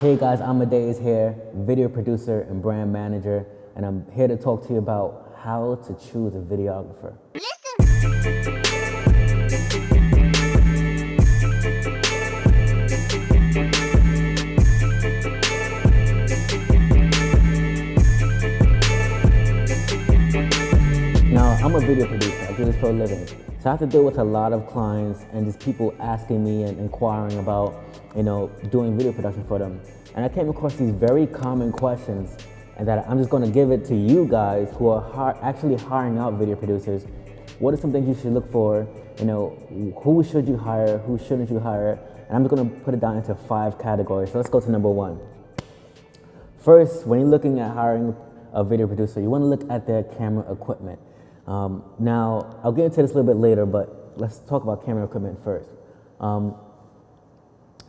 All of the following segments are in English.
Hey guys, Amadeus here, video producer and brand manager, and I'm here to talk to you about how to choose a videographer. Now, I'm a video producer. I do this for a living. So I have to deal with a lot of clients and just people asking me and inquiring about, doing video production for them. And I came across these very common questions, and that I'm just going to give it to you guys who are actually hiring out video producers. What are some things you should look for? Who should you hire? Who shouldn't you hire? And I'm just going to put it down into 5 categories. So let's go to number 1. First, when you're looking at hiring a video producer, you want to look at their camera equipment. Now, I'll get into this a little bit later, but let's talk about camera equipment first.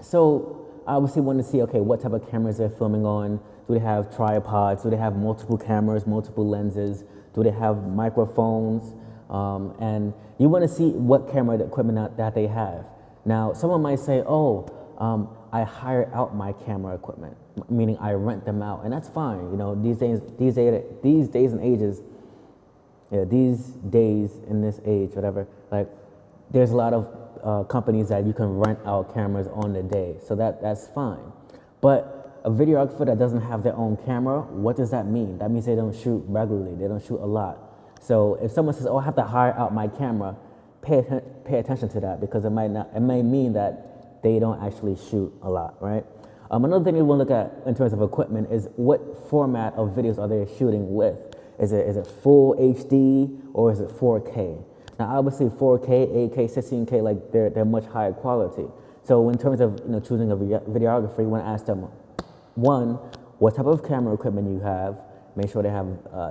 So I obviously want to see, okay, what type of cameras they're filming on. Do they have tripods? Do they have multiple cameras, multiple lenses? Do they have microphones? And you want to see what camera equipment that they have. Now, someone might say, I hire out my camera equipment, meaning I rent them out, and that's fine. These days and ages, these days in this age, whatever, like there's a lot of companies that you can rent out cameras on the day, so that's fine. But a videographer that doesn't have their own camera, what does that mean? That means they don't shoot regularly, they don't shoot a lot. So if someone says, I have to hire out my camera, pay attention to that, because it may mean that they don't actually shoot a lot, right? Another thing you want to look at in terms of equipment is what format of videos are they shooting with. Is it full HD or is it 4K? Now, obviously, 4K, 8K, 16K, like they're much higher quality. So, in terms of choosing a videographer, you want to ask them, 1, what type of camera equipment you have. Make sure they have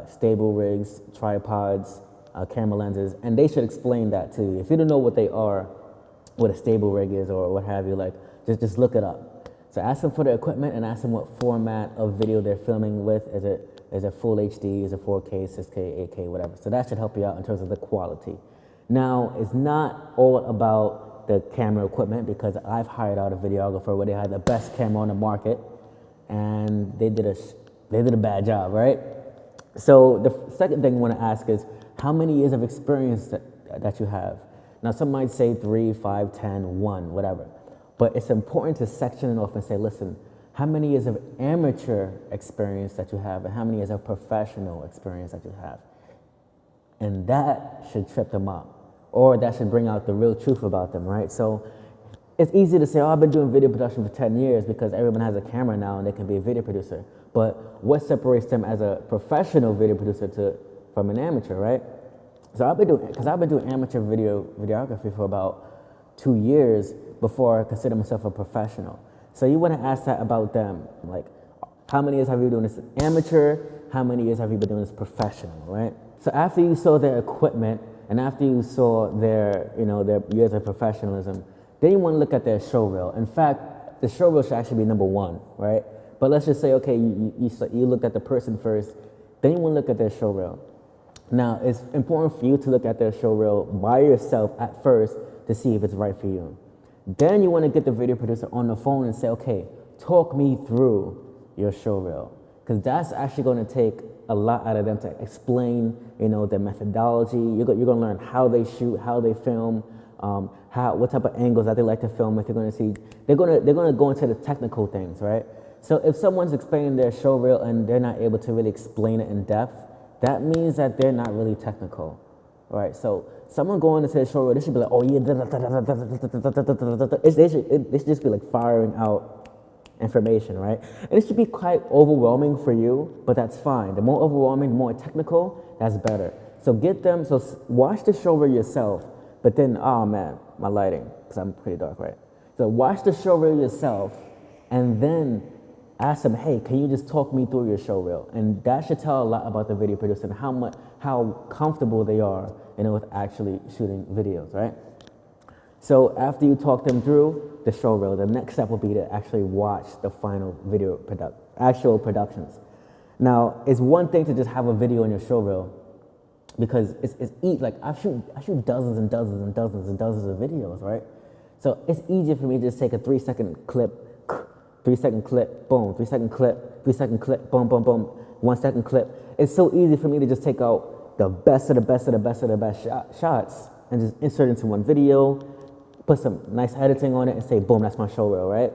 stable rigs, tripods, camera lenses, and they should explain that to you. If you don't know what they are, what a stable rig is or what have you, like just look it up. So ask them for their equipment and ask them what format of video they're filming with. Is it full HD? Is it 4K, 6K, 8K, whatever? So that should help you out in terms of the quality. Now, it's not all about the camera equipment, because I've hired out a videographer where they had the best camera on the market, and they did a bad job, right? So the second thing you want to ask is how many years of experience that you have. Now, some might say 3, 5, 10, 1, whatever. But it's important to section it off and say, listen, how many years of amateur experience that you have and how many years of professional experience that you have. And that should trip them up, or that should bring out the real truth about them, right? So it's easy to say, I've been doing video production for 10 years because everyone has a camera now and they can be a video producer. But what separates them as a professional video producer from an amateur, right? So I've been doing amateur videography for about 2 years before I consider myself a professional. So you want to ask that about them, like, how many years have you been doing this amateur? How many years have you been doing this professional, right? So after you saw their equipment and after you saw their years of professionalism, then you want to look at their showreel. In fact, the showreel should actually be number 1, right? But let's just say, okay, you looked at the person first, then you want to look at their showreel. Now, it's important for you to look at their showreel by yourself at first to see if it's right for you. Then you want to get the video producer on the phone and say, okay, talk me through your showreel, because that's actually going to take a lot out of them to explain, their methodology. You're going to learn how they shoot, how they film, what type of angles that they like to film with. You're going to see, they're going to go into the technical things, right? So if someone's explaining their showreel and they're not able to really explain it in depth, that means that they're not really technical, right? So someone going into the showreel, they should be like, oh yeah, they should just be like firing out information, right? And it should be quite overwhelming for you, but that's fine. The more overwhelming, the more technical, that's better. So watch the showreel yourself, but then, oh man, my lighting, because I'm pretty dark, right? So watch the showreel yourself, and then ask them, hey, can you just talk me through your showreel? And that should tell a lot about the video producer and how comfortable they are, with actually shooting videos, right? So after you talk them through the showreel, the next step will be to actually watch the final video actual productions. Now, it's one thing to just have a video in your showreel, because I shoot dozens and dozens and dozens and dozens of videos, right? So it's easier for me to just take a 3-second clip 3-second clip, boom, 3-second clip, 3-second clip, boom, boom, boom, 1-second clip. It's so easy for me to just take out the best of the best of the best of the best shots and just insert into one video, put some nice editing on it and say, boom, that's my show reel, right?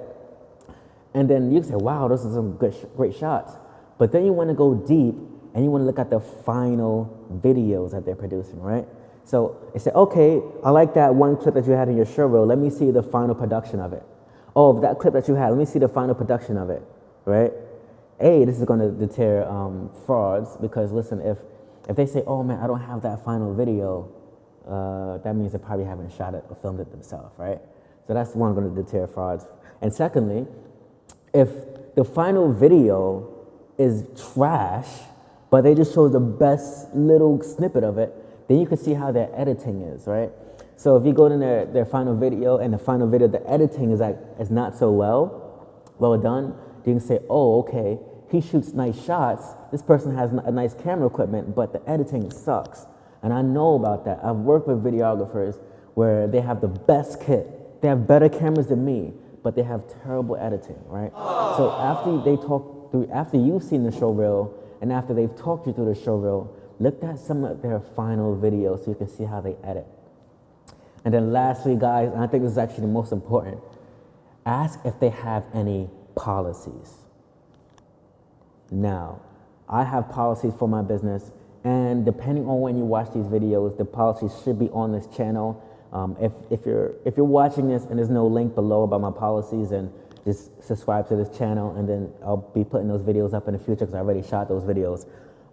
And then you can say, wow, those are some great shots. But then you want to go deep and you want to look at the final videos that they're producing, right? So you say, okay, I like that one clip that you had in your show reel. Let me see the final production of it. Oh, that clip that you had, let me see the final production of it, right? This is going to deter frauds because, listen, if they say, oh, man, I don't have that final video, that means they probably haven't shot it or filmed it themselves, right? So that's one going to deter frauds. And secondly, if the final video is trash, but they just show the best little snippet of it, then you can see how their editing is, right? So if you go to their final video and the final video, the editing is not so well done, you can say, oh, okay, he shoots nice shots. This person has a nice camera equipment, but the editing sucks. And I know about that. I've worked with videographers where they have the best kit. They have better cameras than me, but they have terrible editing, right? So after you've seen the show reel and after they've talked you through the show reel, look at some of their final videos so you can see how they edit. And then lastly, guys, and I think this is actually the most important, ask if they have any policies. Now, I have policies for my business, and depending on when you watch these videos, the policies should be on this channel. If you're watching this and there's no link below about my policies, then just subscribe to this channel, and then I'll be putting those videos up in the future because I already shot those videos.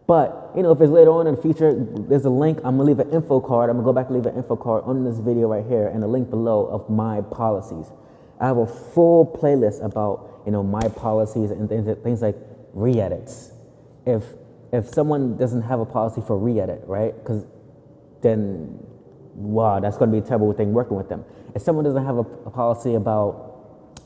But, you know, if it's later on in the future, there's a link. I'm going to leave an info card. I'm going to go back and leave an info card on this video right here and a link below of my policies. I have a full playlist about, you know, my policies and things like re-edits. If someone doesn't have a policy for re-edit, right? Because then, wow, that's going to be a terrible thing working with them. If someone doesn't have a policy about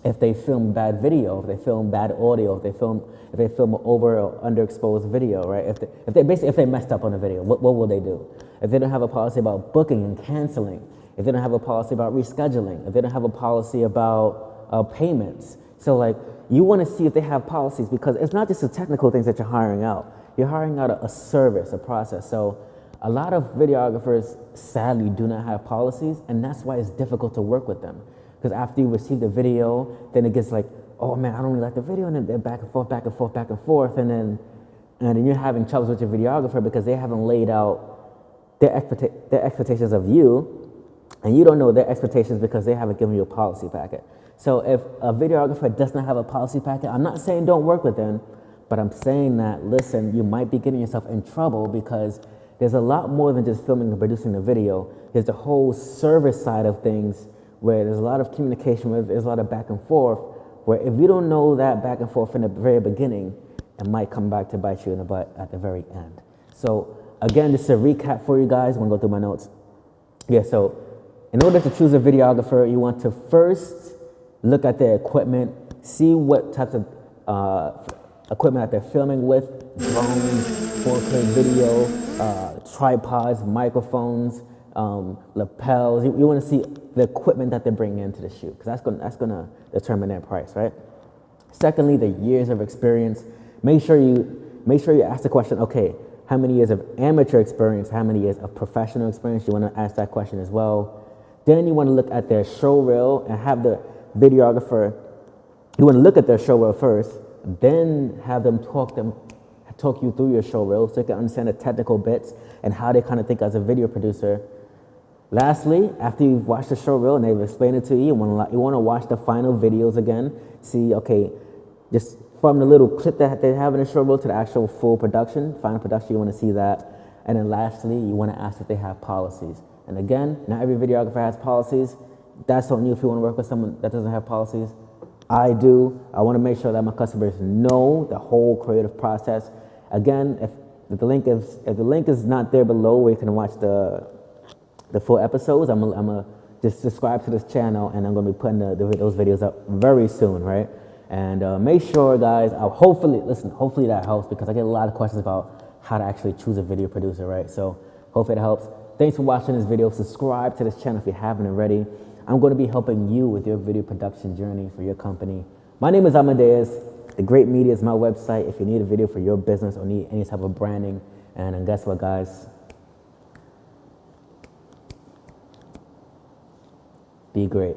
if they film bad video, if they film bad audio, if they film over or underexposed video, right? If they messed up on a video, what will they do? If they don't have a policy about booking and canceling, if they don't have a policy about rescheduling, if they don't have a policy about payments. So like, you want to see if they have policies, because it's not just the technical things that you're hiring out. You're hiring out a service, a process. So a lot of videographers sadly do not have policies, and that's why it's difficult to work with them. Because after you receive the video, then it gets like, oh man, I don't really like the video, and then they're back and forth, back and forth, back and forth, and then you're having troubles with your videographer because they haven't laid out their expectations of you, and you don't know their expectations because they haven't given you a policy packet. So if a videographer does not have a policy packet, I'm not saying don't work with them, but I'm saying that, listen, you might be getting yourself in trouble because there's a lot more than just filming and producing the video. There's the whole service side of things where there's a lot of communication, where there's a lot of back and forth, where if you don't know that back and forth in the very beginning, it might come back to bite you in the butt at the very end. So again, just a recap for you guys. I'm gonna go through my notes. Yeah, so in order to choose a videographer, you want to first look at their equipment, see what types of equipment that they're filming with, drones, 4K video, tripods, microphones, lapels. You want to see the equipment that they're bringing into the shoot, because that's gonna determine their price, right? Secondly, the years of experience. Make sure you ask the question, okay, how many years of amateur experience, how many years of professional experience? You want to ask that question as well. Then you want to look at their show reel and have the videographer, you want to look at their show reel first, then have them talk you through your show reel so you can understand the technical bits and how they kind of think as a video producer. Lastly, after you've watched the show reel and they've explained it to you, you want to watch the final videos again. See, okay, just from the little clip that they have in the show reel to the actual full production, final production, you want to see that. And then lastly, you want to ask if they have policies. And again, not every videographer has policies. That's on you if you want to work with someone that doesn't have policies. I do. I want to make sure that my customers know the whole creative process. Again, if the link is not there below where you can watch the full episodes, I'm gonna just subscribe to this channel, and I'm gonna be putting those videos up very soon, right? And make sure, guys, hopefully that helps, because I get a lot of questions about how to actually choose a video producer, right? So hopefully that helps. Thanks for watching this video. Subscribe to this channel if you haven't already. I'm going to be helping you with your video production journey for your company. My name is Amadeus. The Great Media is my website if you need a video for your business or need any type of branding. And guess what, guys? Be great.